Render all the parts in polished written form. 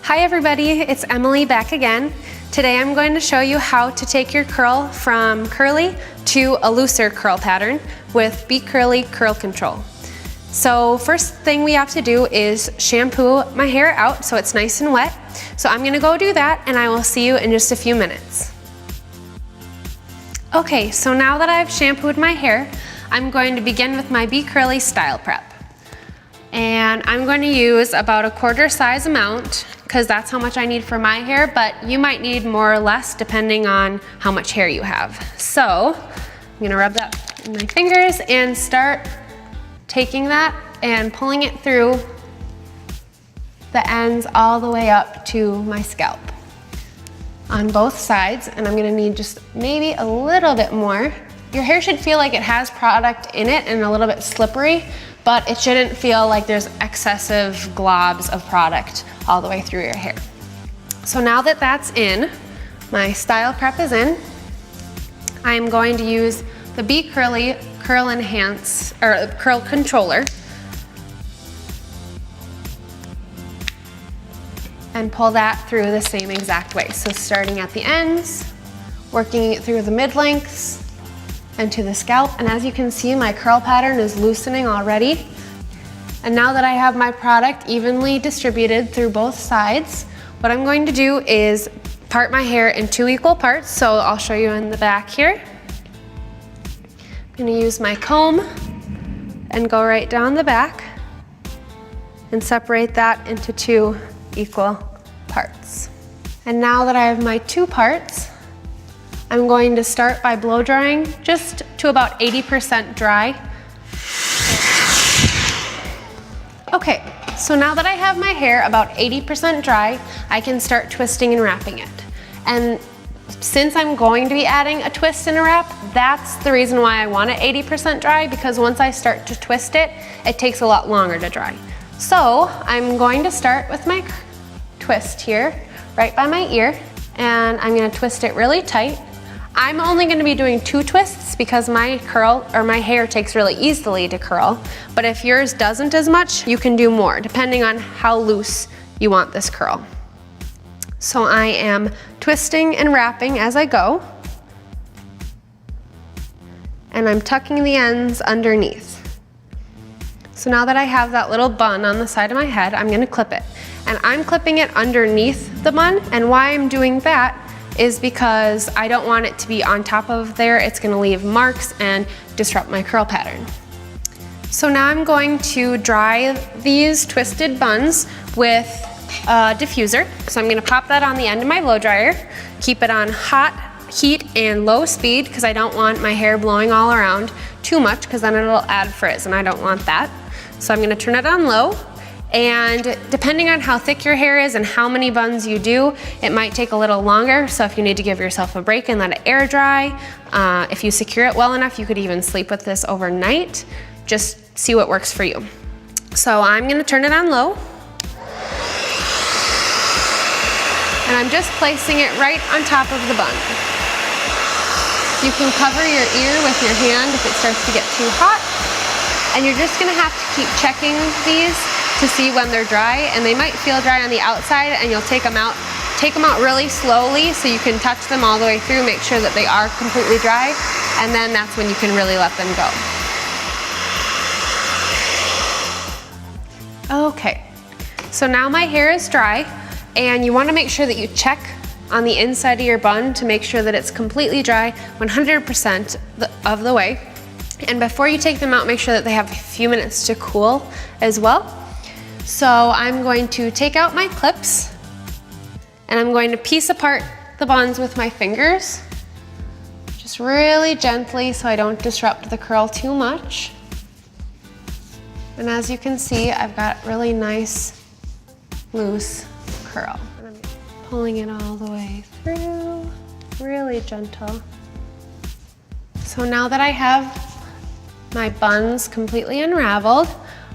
Hi everybody, it's Emily back again. Today I'm going to show you how to take your curl from curly to a looser curl pattern with Be Curly Curl Control. So first thing we have to do is shampoo my hair out so it's nice and wet. So I'm gonna go do that and I will see you in just a few minutes. Okay, so now that I've shampooed my hair, I'm going to begin with my Be Curly style prep. And I'm going to use about a quarter size amount because that's how much I need for my hair, but you might need more or less depending on how much hair you have. So I'm gonna rub that in my fingers and start taking that and pulling it through the ends all the way up to my scalp on both sides. And I'm gonna need just maybe a little bit more. Your hair should feel like it has product in it and a little bit slippery, but it shouldn't feel like there's excessive globs of product all the way through your hair. So now that that's in, my style prep is in, I'm going to use the Be Curly Curl Enhance, or Curl Controller, and pull that through the same exact way. So starting at the ends, working it through the mid-lengths, and to the scalp. And as you can see, my curl pattern is loosening already. And now that I have my product evenly distributed through both sides, what I'm going to do is part my hair in 2 equal parts. So I'll show you in the back here. I'm gonna use my comb and go right down the back and separate that into 2 equal parts. And now that I have my 2 parts, I'm going to start by blow drying just to about 80% dry. Okay, so now that I have my hair about 80% dry, I can start twisting and wrapping it. And since I'm going to be adding a twist and a wrap, that's the reason why I want it 80% dry, because once I start to twist it, it takes a lot longer to dry. So I'm going to start with my twist here, right by my ear, and I'm gonna twist it really tight. I'm only gonna be doing 2 twists because my hair takes really easily to curl, but if yours doesn't as much, you can do more, depending on how loose you want this curl. So I am twisting and wrapping as I go, and I'm tucking the ends underneath. So now that I have that little bun on the side of my head, I'm gonna clip it. And I'm clipping it underneath the bun, and why I'm doing that is because I don't want it to be on top of there. It's gonna leave marks and disrupt my curl pattern. So now I'm going to dry these twisted buns with a diffuser. So I'm gonna pop that on the end of my blow dryer, keep it on hot heat and low speed because I don't want my hair blowing all around too much because then it'll add frizz and I don't want that. So I'm gonna turn it on low. And depending on how thick your hair is and how many buns you do, it might take a little longer. So if you need to give yourself a break and let it air dry, if you secure it well enough, you could even sleep with this overnight. Just see what works for you. So I'm gonna turn it on low. And I'm just placing it right on top of the bun. You can cover your ear with your hand if it starts to get too hot. And you're just gonna have to keep checking these to see when they're dry, and they might feel dry on the outside, and you'll take them out really slowly so you can touch them all the way through, make sure that they are completely dry, and then that's when you can really let them go. Okay, so now my hair is dry, and you wanna make sure that you check on the inside of your bun to make sure that it's completely dry 100% of the way. And before you take them out, make sure that they have a few minutes to cool as well. So I'm going to take out my clips and I'm going to piece apart the buns with my fingers, just really gently so I don't disrupt the curl too much. And as you can see, I've got really nice, loose curl. And I'm pulling it all the way through, really gentle. So now that I have my buns completely unraveled,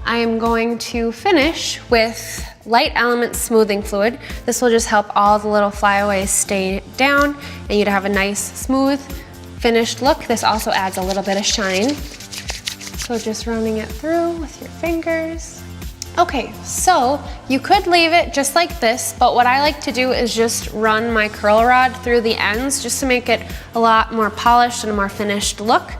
I am going to finish with Light Element Smoothing Fluid. This will just help all the little flyaways stay down and you'd have a nice, smooth, finished look. This also adds a little bit of shine. So just running it through with your fingers. Okay, so you could leave it just like this, but what I like to do is just run my curl rod through the ends just to make it a lot more polished and a more finished look.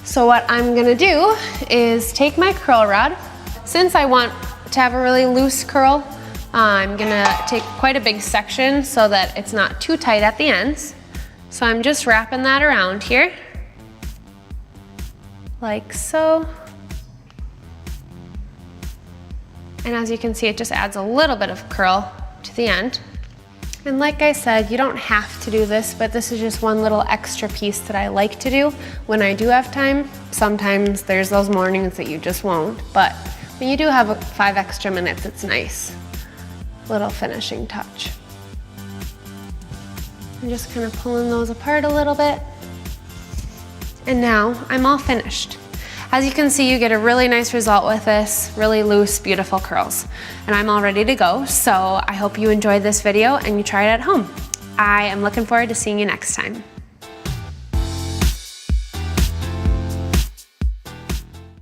So what I'm gonna do is take my curl rod. Since I want to have a really loose curl, I'm gonna take quite a big section so that it's not too tight at the ends. So I'm just wrapping that around here, like so. And as you can see, it just adds a little bit of curl to the end. And like I said, you don't have to do this, but this is just one little extra piece that I like to do when I do have time. Sometimes there's those mornings that you just won't, but when you do have 5 extra minutes, it's nice. Little finishing touch. I'm just kind of pulling those apart a little bit. And now I'm all finished. As you can see, you get a really nice result with this, really loose, beautiful curls. And I'm all ready to go, so I hope you enjoyed this video and you try it at home. I am looking forward to seeing you next time.